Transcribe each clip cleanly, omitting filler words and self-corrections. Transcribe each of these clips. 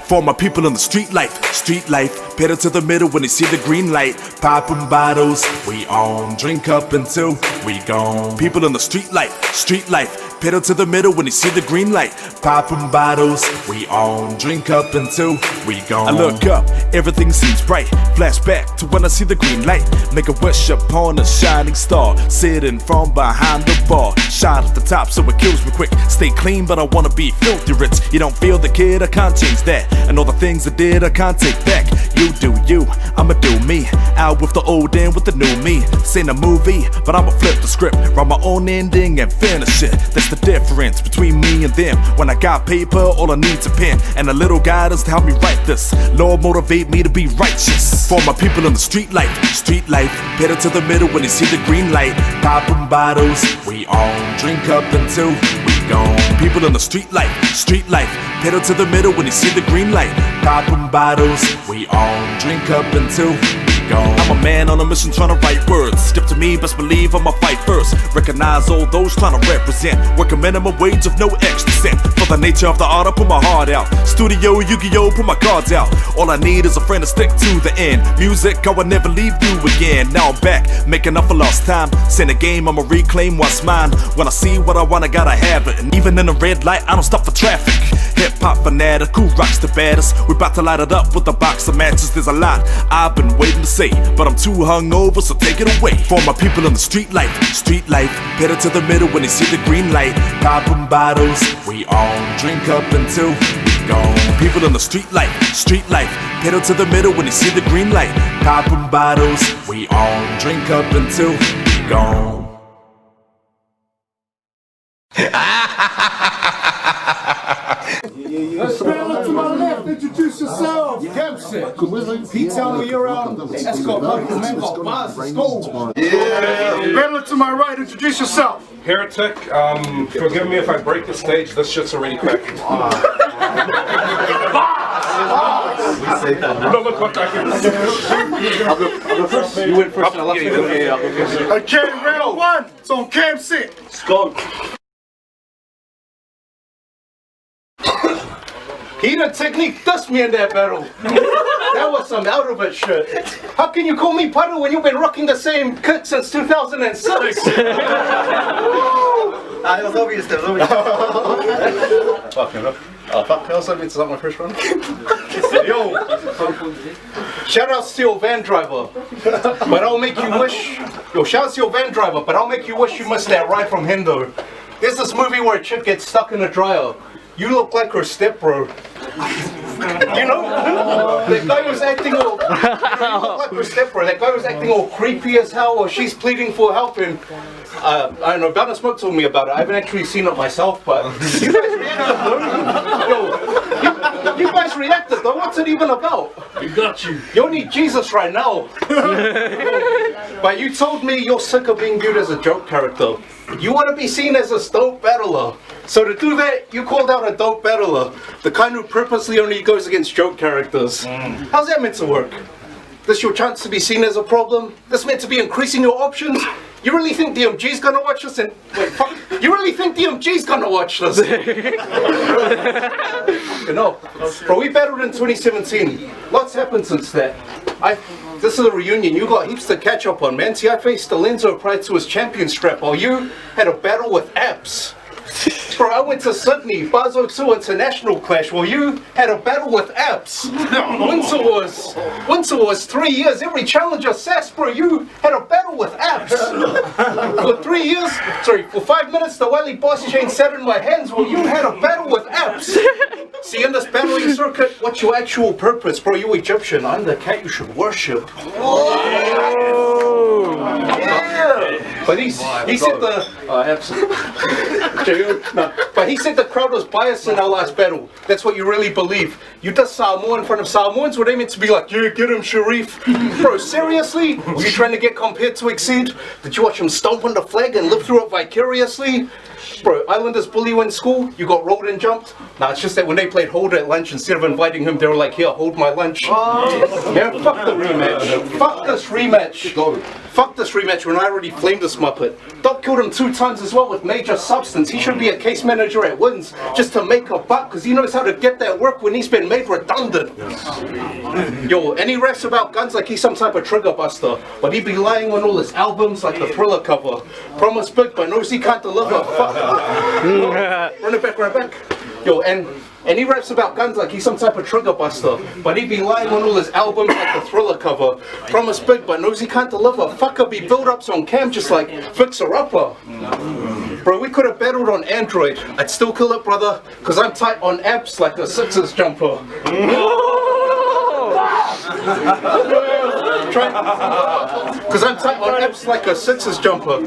For my people in the street life, pedal to the middle when they see the green light. Poppin' bottles, we on, drink up until we gone. People in the street life, pedal to the middle when they see the green light. Poppin' bottles, we on, drink up until we gone. I look up, everything seems bright. Flashback to when I see the green light. Make a wish upon a shining star, sitting from behind the bar. Shot at the top so it kills me quick. Stay clean but I wanna be filthy rich. You don't feel the kid, I can't change that. And all the things I did I can't take back. You do you, I'ma do me. Out with the old in with the new me. This ain't a movie, but I'ma flip the script, write my own ending and finish it. That's the difference between me and them. When I got paper, all I need's a pen and a little guidance to help me write this. Lord, motivate me to be righteous. For my people in the street life, pedal to the middle when they see the green light. Poppin' bottles, we on, drink up until we gone. People in the street life, pedal to the middle when they see the green light. Poppin' bottles, we on, drink up until we gone. I'm a man on a mission trying to write words. Step to me, best believe I'ma fight first. Recognize all those trying to represent. Work a minimum wage of no extra cent. For the nature of the art, I put my heart out. Studio, Yu-Gi-Oh, put my cards out. All I need is a friend to stick to the end. Music, I will never leave you again. Now I'm back, making up for lost time. Send a game, I'ma reclaim what's mine. When I see what I want, I gotta have it. And even in the red light, I don't stop for traffic. Hip-hop fanatic, who rocks the baddest? We bout to light it up with a box of matches. There's a lot I've been waiting to say, but I'm too hungover, so take it away. For my people in the street life, pedal to the middle when they see the green light. Poppin' bottles, we on, drink up until we gone. People in the street life, pedal to the middle when they see the green light. Poppin' bottles, we on, drink up until we gone. Let's stand up to my left, introduce yourself. Dempsey. Pete, tell me you're Escort Medical Man got bars to school. Yeah. Stand up to my right, introduce yourself. Hearatick, forgive me if I break the stage, this shit's already cracking. No, look what I can do. I'll go first. You went first and I left you. Okay, I'll go first. Okay, round one. It's on Cam 6. Let's go. He the technique dust me in that battle. That was some out of it shit. How can you call me Puddle when you've been rocking the same kit since 2006? It was obvious, it was obvious. Fucking hell. Oh, fuck, else I mean, it's not my first one. Yo, shout out to your van driver, but I'll make you wish. Yo, shout out to your van driver, but I'll make you wish you missed that ride from Hendo. There's this movie where a chick gets stuck in a dryer. You look like her stepbro. You know? That guy was acting all. You look like her stepbro. That guy was acting all creepy as hell, or she's pleading for help. And I don't know. Bella Smoke told me about it. I haven't actually seen it myself, but you guys reacted though. Yo, you guys reacted though. What's it even about? We got you. You need Jesus right now. But you told me you're sick of being viewed as a joke character. You want to be seen as a dope battler. So to do that, you called out a dope battler. The kind who purposely only goes against joke characters. How's that meant to work? This your chance to be seen as a problem? This meant to be increasing your options? You really think DMG's gonna watch this? And wait, fuck. You really think DMG's gonna watch this? No. Bro, we battled in 2017. Lots happened since that. This is a reunion. You got heaps to catch up on, man. See, I faced Alenzo prior to his champion strap, while you had a battle with apps. Bro, I went to Sydney, Bazo 2 International Clash, while you had a battle with apps. Winter was 3 years, every challenger sass, bro, you had a battle with apps. For 3 years, for 5 minutes, the Wily boss chain sat in my hands, while you had a battle with apps. See, in this battling circuit, what's your actual purpose, bro? You Egyptian, I'm the cat you should worship. But he said the but he said the crowd was biased in our last battle. That's what you really believe. You did Samoa in front of Samoans, were they meant to be like, yeah, get him, Sharif? Bro, seriously? Were you trying to get compared to Exceed? Did you watch him stomp on the flag and live through it vicariously? Bro, Islanders bully you in school, you got rolled and jumped. Nah, it's just that when they played hold at lunch, instead of inviting him, they were like, here, hold my lunch. Yeah, fuck the rematch. Fuck this rematch. Fuck this rematch when I already flamed this muppet. Doc killed him 2 times as well with major substance. He should be a case manager refrigerate wins just to make a buck, because he knows how to get that work when he's been made redundant. Yo, and he raps about guns like he's some type of trigger buster, but he be lying on all his albums like the Thriller cover. Promise big, but knows he can't deliver. Run it back. Yo, and he raps about guns like he's some type of trigger buster, but he be lying on all his albums like the Thriller cover. Promise big, but knows he can't deliver. Fucker be build-ups on cam just like Fixer Upper. Bro, we could have battled on Android. I'd still kill it, brother, cause I'm tight on apps like a Sixers jumper. Cause I'm tight on apps like a Sixers jumper.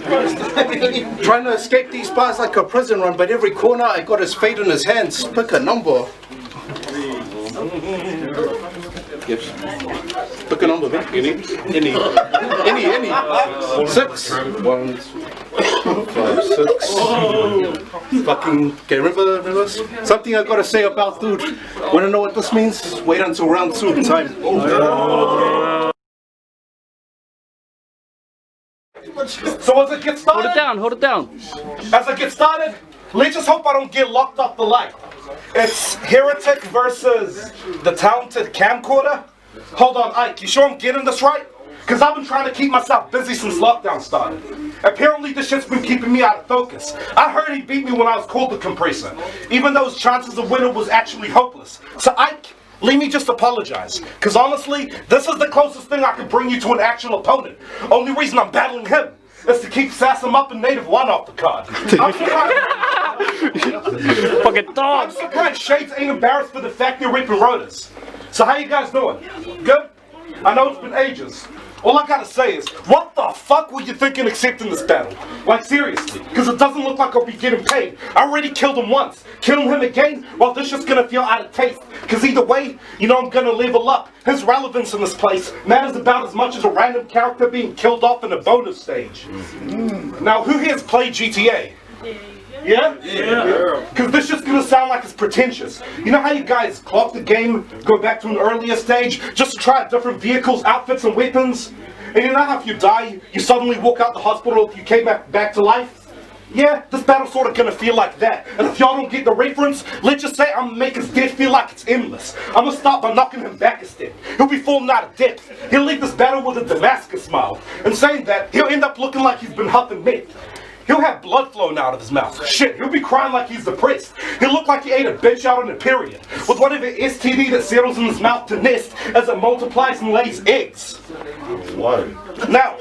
Trying to escape these bars like a prison run, but every corner I got his fate in his hands. Pick a number. Pick a number, man. Any. 6. 1, 5, 6. Fucking. Okay, remember? Something I gotta say about dude. Wanna know what this means? Wait until round 2 time. So as it gets started, Hold it down. As I get started, let's just hope I don't get locked off the light. It's Hearatick versus the talented camcorder. Hold on, Ike, you sure I'm getting this right? Because I've been trying to keep myself busy since lockdown started. Apparently this shit's been keeping me out of focus. I heard he beat me when I was called the compressor, even though his chances of winning was actually hopeless. So Ike, let me just apologize, because honestly, this is the closest thing I could bring you to an actual opponent. Only reason I'm battling him is to keep Sassum Up and Native 1 off the card. Fucking dog. I'm surprised Shades ain't embarrassed for the fact they're raping rotors. So how you guys doing? Good? I know it's been ages. All I gotta say is, what the fuck were you thinking accepting this battle? Like seriously, because it doesn't look like I'll be getting paid. I already killed him once. Killing him again, well this just gonna feel out of taste. Because either way, you know I'm gonna level up. His relevance in this place matters about as much as a random character being killed off in a bonus stage. Now who here's played GTA? Yeah? Yeah. Because this just gonna sound like it's pretentious. You know how you guys clock the game, go back to an earlier stage, just to try different vehicles, outfits, and weapons? And you know how if you die, you suddenly walk out the hospital if you came back to life? Yeah, this battle's sort of gonna feel like that. And if y'all don't get the reference, let's just say I'm gonna make his death feel like it's endless. I'm gonna start by knocking him back a step. He'll be falling out of depth. He'll leave this battle with a Damascus smile. And saying that, he'll end up looking like he's been huffing meth. He'll have blood flowing out of his mouth. Shit, he'll be crying like he's depressed. He'll look like he ate a bitch out on a period, with whatever STD that settles in his mouth to nest as it multiplies and lays eggs. What? Now,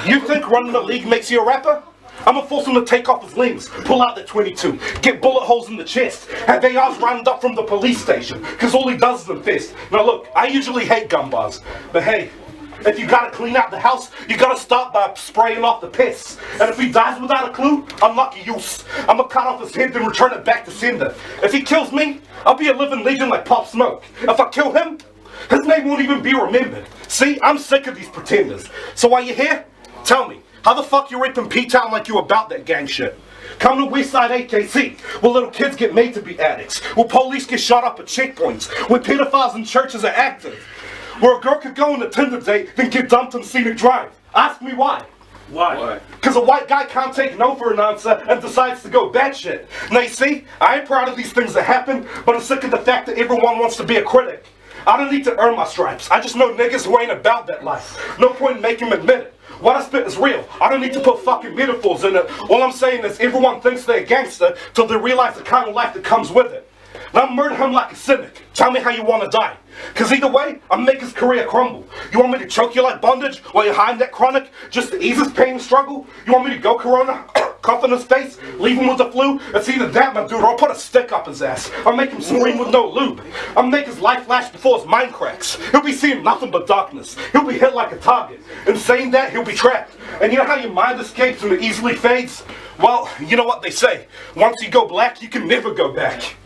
you think running the league makes you a rapper? I'm gonna force him to take off his limbs, pull out the 22, get bullet holes in the chest, have ARs rounded up from the police station, because all he does is infest. Now look, I usually hate gun bars, but hey, if you gotta clean out the house, you gotta start by spraying off the piss. And if he dies without a clue, unlucky use. I'm gonna cut off his head and return it back to sender. If he kills me, I'll be a living legend like Pop Smoke. If I kill him, his name won't even be remembered. See, I'm sick of these pretenders. So while you're here, tell me, how the fuck you raping P-Town like you about that gang shit? Come to Westside AKC, where little kids get made to be addicts, where police get shot up at checkpoints, where pedophiles in churches are active. Where a girl could go on a Tinder date, then get dumped on Scenic Drive. Ask me why. Why? Because a white guy can't take no for an answer and decides to go batshit. Now you see, I ain't proud of these things that happen, but I'm sick of the fact that everyone wants to be a critic. I don't need to earn my stripes. I just know niggas who ain't about that life. No point in making them admit it. What I spit is real. I don't need to put fucking metaphors in it. All I'm saying is everyone thinks they're a gangster till they realize the kind of life that comes with it. Now murder him like a cynic. Tell me how you want to die. Because either way, I'll make his career crumble. You want me to choke you like bondage while you're hiding that chronic just to ease his pain and struggle? You want me to go Corona, cough in his face, leave him with the flu? It's either that, my dude, or I'll put a stick up his ass. I'll make him scream with no lube. I'll make his life flash before his mind cracks. He'll be seeing nothing but darkness. He'll be hit like a target. In saying that, he'll be trapped. And you know how your mind escapes and it easily fades? Well, you know what they say. Once you go black, you can never go back.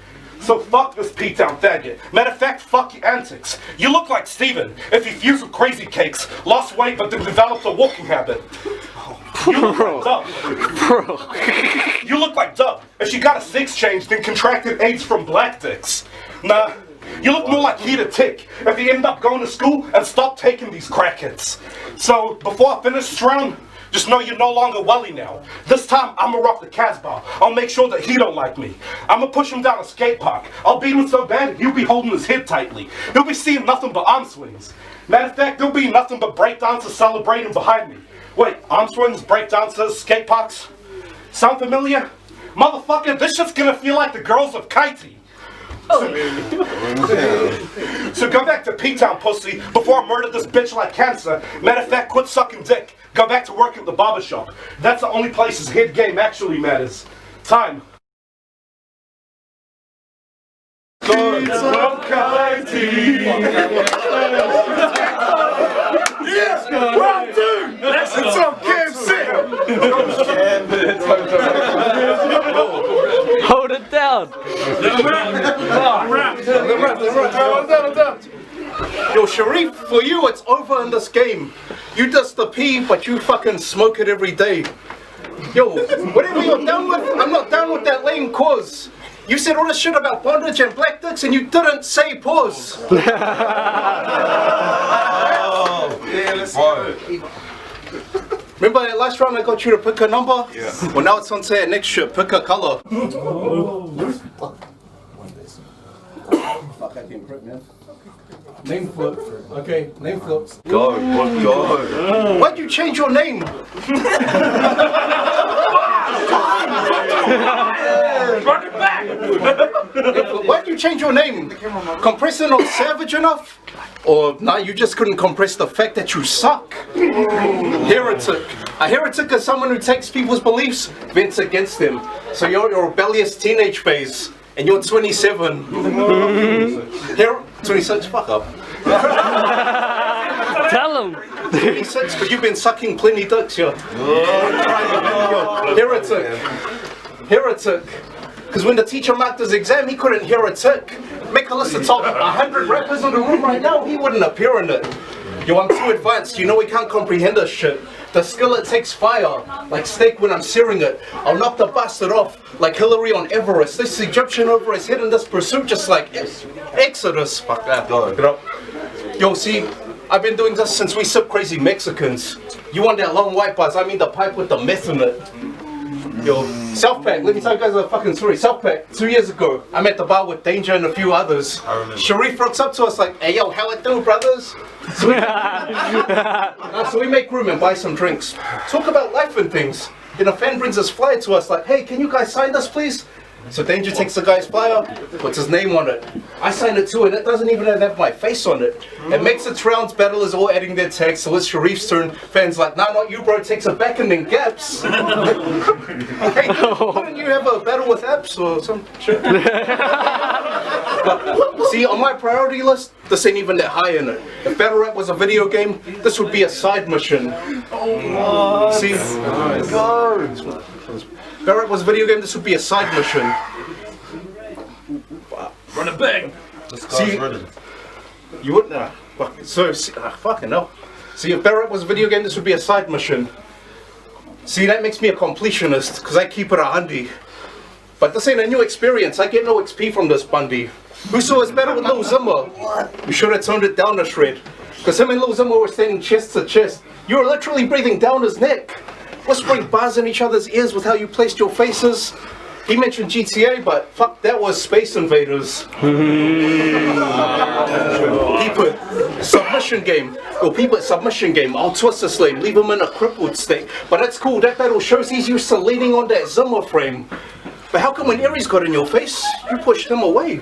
So fuck this P-Town faggot. Matter of fact, fuck your antics. You look like Steven if he fused with crazy cakes, lost weight but then developed a walking habit. You look like Dub. You look like Dub if she got a sex change then contracted AIDS from black dicks. Nah, you look more like Hearatick if you end up going to school and stop taking these crackheads. So before I finish this round, Just know you're no longer Welly now. This time, I'ma rock the Casbah. I'll make sure that he don't like me. I'ma push him down a skate park. I'll beat him so bad, he'll be holding his head tightly. He'll be seeing nothing but arm swings. Matter of fact, there'll be nothing but breakdancers celebrating behind me. Wait, arm swings, breakdancers, skate parks? Sound familiar? Motherfucker, this shit's gonna feel like the girls of Kitey. So go back to P-Town, pussy, before I murder this bitch like cancer. Matter of fact, quit sucking dick. Go back to work at the barbershop. That's the only place his head game actually matters. Time. Yes, round two. It's on Hold it down. Yo, Sharif, for you, it's over in this game. You dust the pee, but you fucking smoke it every day. Yo, whatever you're down with, I'm not down with that lame cause. You said all this shit about bondage and black dicks and you didn't say pause. Remember that last round I got you to pick a number? Yeah. Well, now it's on to that next shit, pick a color. Fuck, I came quick, man. Name flip. Okay, name flips. Go. Why'd you change your name? Run it back. Why'd you change your name? Compressing not savage enough? Or nah, you just couldn't compress the fact that you suck? Heretic. A heretic is someone who takes people's beliefs, vents against them. So you're in your rebellious teenage phase, and you're 27. 26, fuck up. Tell him. 26, because you've been sucking plenty dicks, yeah. Heretic. Because when the teacher marked his exam, he couldn't hear a tick. Make a list of top 100 rappers in the room right now, he wouldn't appear in it. Yo, I'm too advanced, you know we can't comprehend this shit. The skillet takes fire, like steak when I'm searing it. I'll knock the bastard off, like Hillary on Everest. This Egyptian over his head in this pursuit, just like Exodus. Fuck that, dog. Get up. Yo, see, I've been doing this since we sip crazy Mexicans. You want that long white buzz, I mean the pipe with the meth in it. Yo, South Pack, let me tell you guys a fucking story. South Pack, 2 years ago, I'm at the bar with Danger and a few others. Sharif rocks up to us like, hey yo, how it do, brothers? So we make room and buy some drinks. Talk about life and things. Then a fan brings his flyer to us like, hey, can you guys sign this please? So Danger takes the guy's flyer, puts his name on it. I sign it too, and it doesn't even have my face on it. It makes its rounds, battlers all adding their tags, so it's Sharif's turn. Fans like, nah, not you, bro, takes it back and then gaps. Hey, didn't you have a battle with apps or some shit? But, see, on my priority list, this ain't even that high in it. If battle rap was a video game, this would be a side mission. See? If battle rap was a video game, this would be a side mission. Run it back. See, you wouldn't. Fucking hell. See, if battle rap was a video game, this would be a side mission. See, that makes me a completionist, because I keep it a handy. But this ain't a new experience. I get no XP from this Bundy. Who saw his battle with Lil Zimmer? You should have toned it down a shred. Because him and Lil Zimmer were standing chest to chest. You were literally breathing down his neck. Whispering bars in each other's ears with how you placed your faces. He mentioned GTA, but fuck, that was Space Invaders. People, submission game. Well, people, submission game. I'll twist this lane, leave him in a crippled state. But that's cool, that battle shows he's used to leaning on that Zimmer frame. But how come when Aries got in your face, you pushed him away?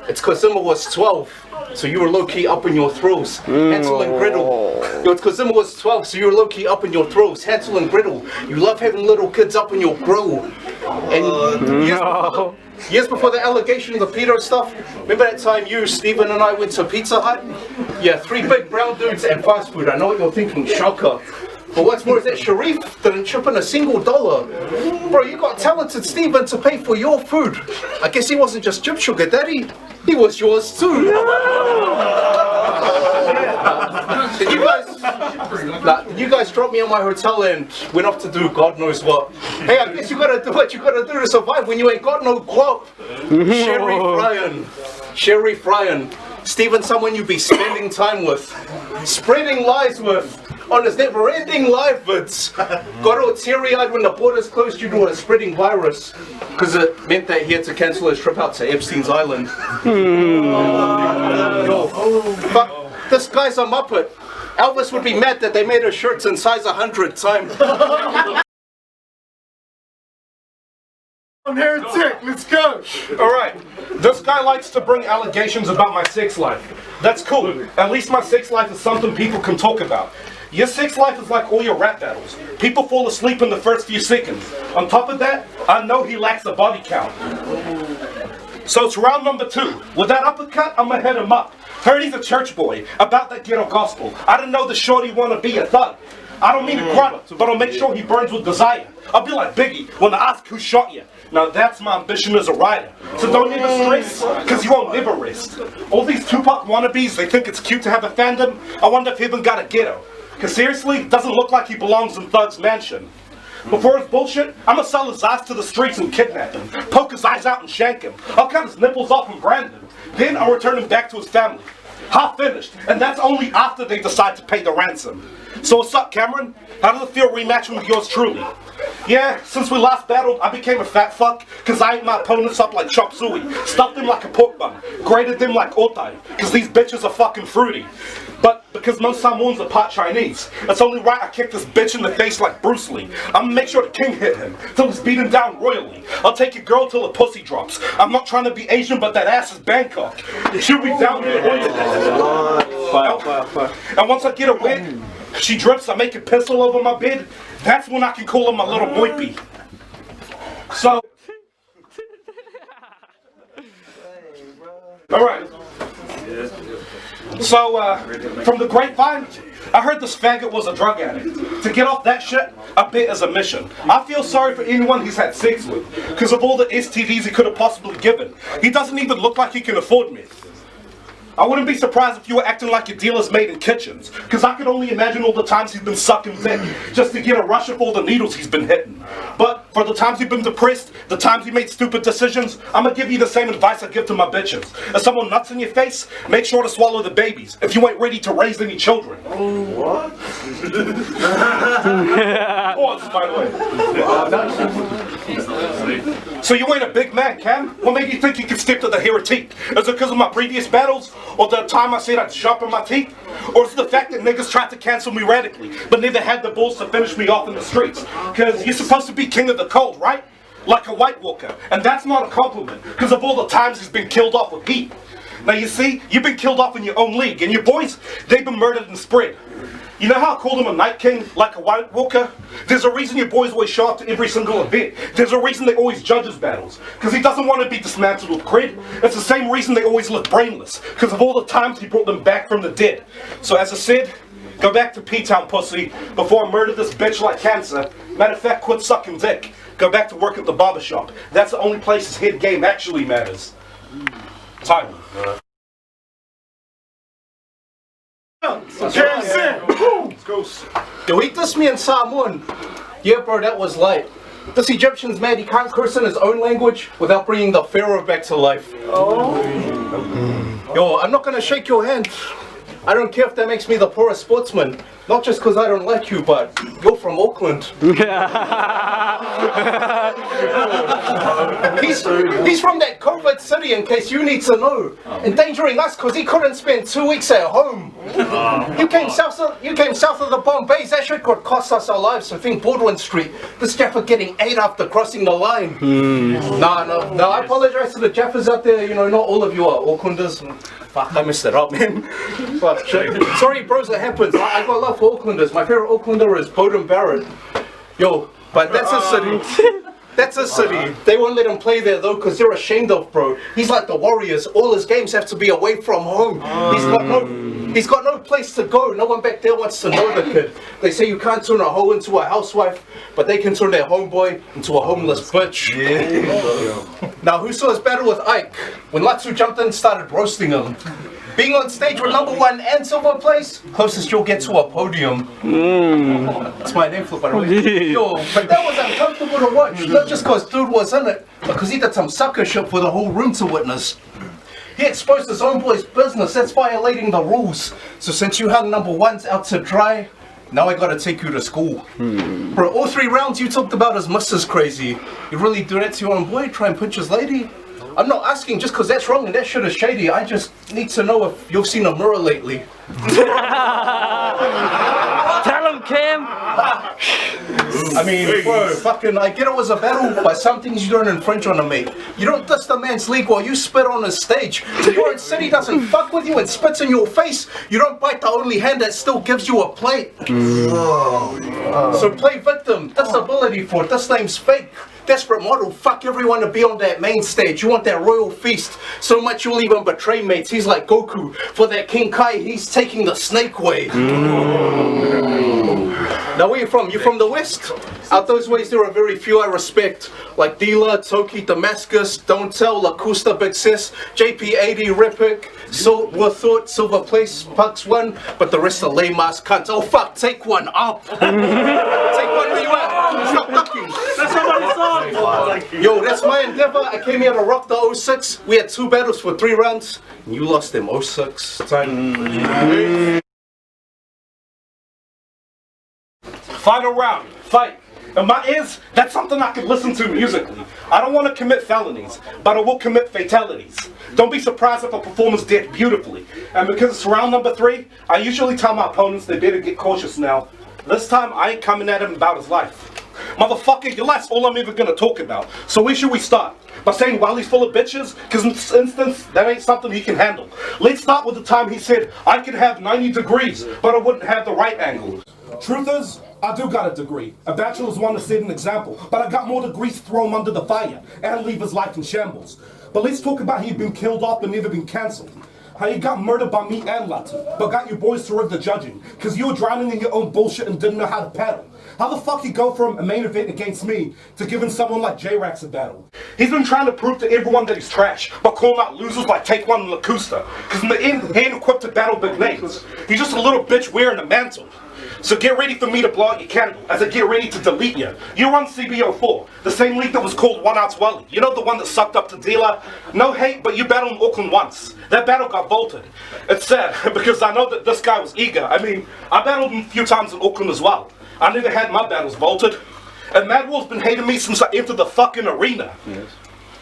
It's because Zimmer was 12, so you were low-key up in your throws. Hansel and Gretel. Yo, it's because Zimmer was 12, so you were low-key up in your throws. Hansel and Gretel. You love having little kids up in your grill. And years before the allegations of pedo stuff, remember that time you, Steven, and I went to Pizza Hut? Yeah, 3 big brown dudes and fast food. I know what you're thinking, shocker. But what's more is that Sharif didn't chip in a single dollar. Bro, you got talented Steven to pay for your food. I guess he wasn't just Chip Sugar Daddy, he was yours too. Did you guys dropped me at my hotel and went off to do God knows what? Hey, I guess you gotta do what you gotta do to survive when you ain't got no guap. Sherry Fryan. Steven, someone you be spending time with. Spreading lies with. on his never-ending live vids. Got all teary-eyed when the borders closed due to a spreading virus, because it meant that he had to cancel his trip out to Epstein's Island. But this guy's a muppet. Elvis would be mad that they made his shirts in size 100 time. I'm Hearatick, let's go! Alright, this guy likes to bring allegations about my sex life. That's cool. At least my sex life is something people can talk about. Your sex life is like all your rap battles. People fall asleep in the first few seconds. On top of that, I know he lacks a body count. So it's round number 2. With that uppercut, I'ma hit him up. Heard he's a church boy, about that ghetto gospel. I didn't know the shorty wanna be a thug. I don't mean to grunt, but I'll make sure he burns with desire. I'll be like Biggie when I ask who shot you. Now that's my ambition as a writer. So don't even stress, cause you won't never rest. All these Tupac wannabes, they think it's cute to have a fandom. I wonder if he even got a ghetto. Cause seriously, doesn't look like he belongs in Thug's mansion. Before his bullshit, I'ma sell his ass to the streets and kidnap him. Poke his eyes out and shank him. I'll cut his nipples off and brand him. Then I'll return him back to his family. Half finished, and that's only after they decide to pay the ransom. So what's up, Cameron? How does it feel rematching with yours truly? Yeah, since we last battled, I became a fat fuck, cause I ate my opponents up like chop suey, stuffed them like a pork bun, grated them like otai, cause these bitches are fucking fruity. But because most Samoans are part Chinese, it's only right I kick this bitch in the face like Bruce Lee. I'ma make sure the king hit him, till he's beaten down royally. I'll take your girl till the pussy drops. I'm not trying to be Asian, but that ass is Bangkok. She'll be down here royally. And once I get her wet, she drips, I make a pistol over my bed. That's when I can call her my little boypee. So, alright. So, from the grapevine, I heard this faggot was a drug addict. To get off that shit, a bit is a mission. I feel sorry for anyone he's had sex with, because of all the STDs he could have possibly given. He doesn't even look like he can afford me. I wouldn't be surprised if you were acting like your dealer's made in kitchens, because I could only imagine all the times he's been sucking dick just to get a rush of all the needles he's been hitting. But for the times you've been depressed, the times you made stupid decisions, I'm gonna give you the same advice I give to my bitches. If someone nuts in your face, make sure to swallow the babies, if you ain't ready to raise any children. What? Pause, by the way. So you ain't a big man, Cam? What made you think you could step to the Hearatick? Is it because of my previous battles? Or the time I said I'd sharpen my teeth? Or is it the fact that niggas tried to cancel me radically, but never had the balls to finish me off in the streets? Cause you're supposed to be king of the cold, right? Like a White Walker. And that's not a compliment, because of all the times he's been killed off with heat. Now you see, you've been killed off in your own league, and your boys, they've been murdered and spread. You know how I called him a Night King, like a White Walker? There's a reason your boys always show up to every single event. There's a reason they always judge his battles. Because he doesn't want to be dismantled with cred. It's the same reason they always look brainless. Because of all the times he brought them back from the dead. So as I said, go back to P-Town, pussy, before I murder this bitch like cancer. Matter of fact, quit sucking dick. Go back to work at the barbershop. That's the only place his head game actually matters. Time. Yo, eat this me in Samoan. Yeah, bro, that was light. This Egyptian's mad, he can't curse in his own language without bringing the pharaoh back to life. Oh. Yo, I'm not gonna shake your hand. I don't care if that makes me the poorest sportsman. Not just because I don't like you, but you're from Auckland. He's from that COVID city, in case you need to know. Endangering us because he couldn't spend 2 weeks at home. You came south of the Bombays. That shit could cost us our lives. So think Baldwin Street. This Jaffa getting 8 after crossing the line. No, I apologize to the Jaffas out there. You know, not all of you are Aucklanders. Fuck, I messed it up, man. But sorry, bros, it happens. I got love for Aucklanders. My favorite Aucklander is Bowden Barrett. Yo, but that's a city. That's a city. They won't let him play there though, because they're ashamed of, bro. He's like the Warriors. All his games have to be away from home. He's got no place to go. No one back there wants to know the kid. They say you can't turn a hoe into a housewife, but they can turn their homeboy into a homeless bitch. Yeah. Now, who saw his battle with Ike? When Latsu jumped in and started roasting him. Being on stage with #1 and silver place, closest you'll get to a podium. That's my name flip, by the way. Yo, but that was uncomfortable to watch. Not just because dude was in it, but because he did some sucker shit for the whole room to witness. He exposed his own boy's business. That's violating the rules. So since you hung #1s out to dry, Now I gotta take you to school. Bro, all 3 rounds you talked about as Mrs. Crazy. You really do that to your own boy? Try and pinch his lady? I'm not asking just because that's wrong and that shit is shady. I just need to know if you've seen a mirror lately. Tell him, Kim. I mean, bro, fucking, I get it was a battle, but some things you don't infringe on a mate. You don't dust a man's league while you spit on his stage. If your own city doesn't fuck with you and spits in your face, you don't bite the only hand that still gives you a plate. So play victim. Disability for it. This name's fake. Desperate model, fuck everyone to be on that main stage. You want that royal feast, so much you'll even betray mates. He's like Goku. For that King Kai, he's taking the snake way. Now where you from? You from the west? Out those ways there are very few I respect. Like Dila, Toki, Damascus, Don't Tell, Lacusta, Big Sis, JP80, Hearatick, Silver Thought, Silver Place, Pucks 1, but the rest are lame ass cunts. Oh fuck, take one up. Take one where you at. Stop ducking. That's somebody's song. Yo, that's my endeavor. I came here to rock the 06. We had 2 battles for 3 rounds. And you lost them 06 time. Final round, fight. And my ears, that's something I can listen to musically. I don't want to commit felonies, but I will commit fatalities. Don't be surprised if a performance did beautifully. And because it's round number 3, I usually tell my opponents they better get cautious now. This time, I ain't coming at him about his life. Motherfucker, your life's all I'm ever gonna talk about. So where should we start? By saying while he's full of bitches? Because in this instance, that ain't something he can handle. Let's start with the time he said, I could have 90 degrees, but I wouldn't have the right angle. Truth is, I do got a degree. A bachelor's one to set an example, but I got more degrees to throw him under the fire and leave his life in shambles. But let's talk about how he'd been killed off but never been cancelled. How you got murdered by me and Latu, but got your boys to rig the judging, cause you were drowning in your own bullshit and didn't know how to paddle. How the fuck you go from a main event against me to giving someone like J-Rax a battle? He's been trying to prove to everyone that he's trash, by calling out losers like Take One and Lacusta, cause in the end, he ain't equipped to battle big names. He's just a little bitch wearing a mantle. So get ready for me to blow out your candle as I get ready to delete you. You run CBO4, the same league that was called One Outs Wally. You know the one that sucked up to Dealer? No hate, but you battled in Auckland once. That battle got vaulted. It's sad, because I know that this guy was eager. I mean, I battled him a few times in Auckland as well. I never had my battles vaulted. And Mad Wolf's been hating me since I entered the fucking arena. Yes.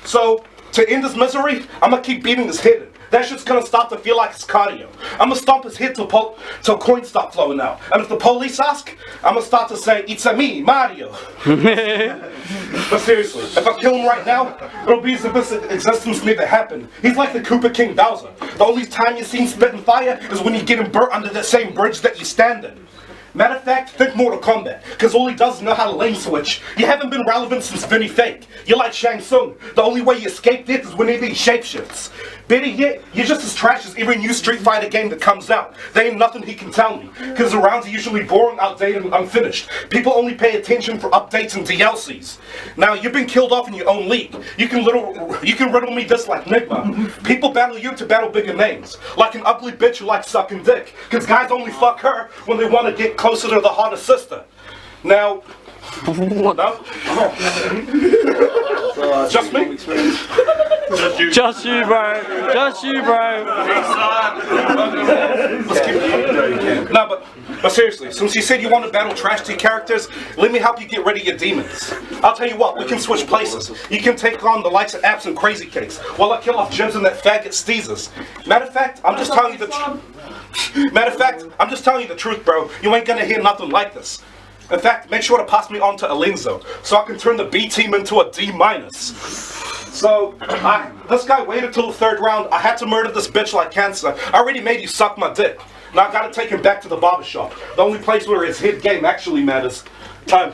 So, to end his misery, I'm gonna keep beating his head in. That shit's gonna start to feel like it's cardio. I'm gonna stomp his head till coins start flowing out. And if the police ask, I'm gonna start to say, it's a me, Mario. But seriously, if I kill him right now, it'll be as if his existence never happened. He's like the Cooper King Bowser. The only time you see him spitting fire is when you get him burnt under the same bridge that you stand in. Matter of fact, think Mortal Kombat, because all he does is know how to lane switch. You haven't been relevant since Vinny Fake. You're like Shang Tsung. The only way you escape death is whenever he shapeshifts. Better yet, you're just as trash as every new Street Fighter game that comes out. There ain't nothing he can tell me, because the rounds are usually boring, outdated, and unfinished. People only pay attention for updates and DLCs. Now, you've been killed off in your own league. You can riddle me this like Nigma. People battle you to battle bigger names. Like an ugly bitch who likes sucking dick, because guys only fuck her when they want to get closer to the hotter sister. Now, what? No? Just me? Just you, bro. Just you, bro. No, but seriously, since you said you want to battle trash to your characters, let me help you get rid of your demons. I'll tell you what, we can switch places. You can take on the likes of Apps and Crazy Cakes, while I kill off Jibs and that faggot Steezers. Matter of fact, I'm just telling you the truth, bro. You ain't gonna hear nothing like this. In fact, make sure to pass me on to Alenzo, so I can turn the B team into a D-. So, this guy waited till the 3rd round. I had to murder this bitch like cancer. I already made you suck my dick. Now I gotta take him back to the barbershop. The only place where his head game actually matters. Time.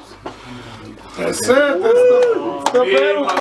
That's it. That's the battle.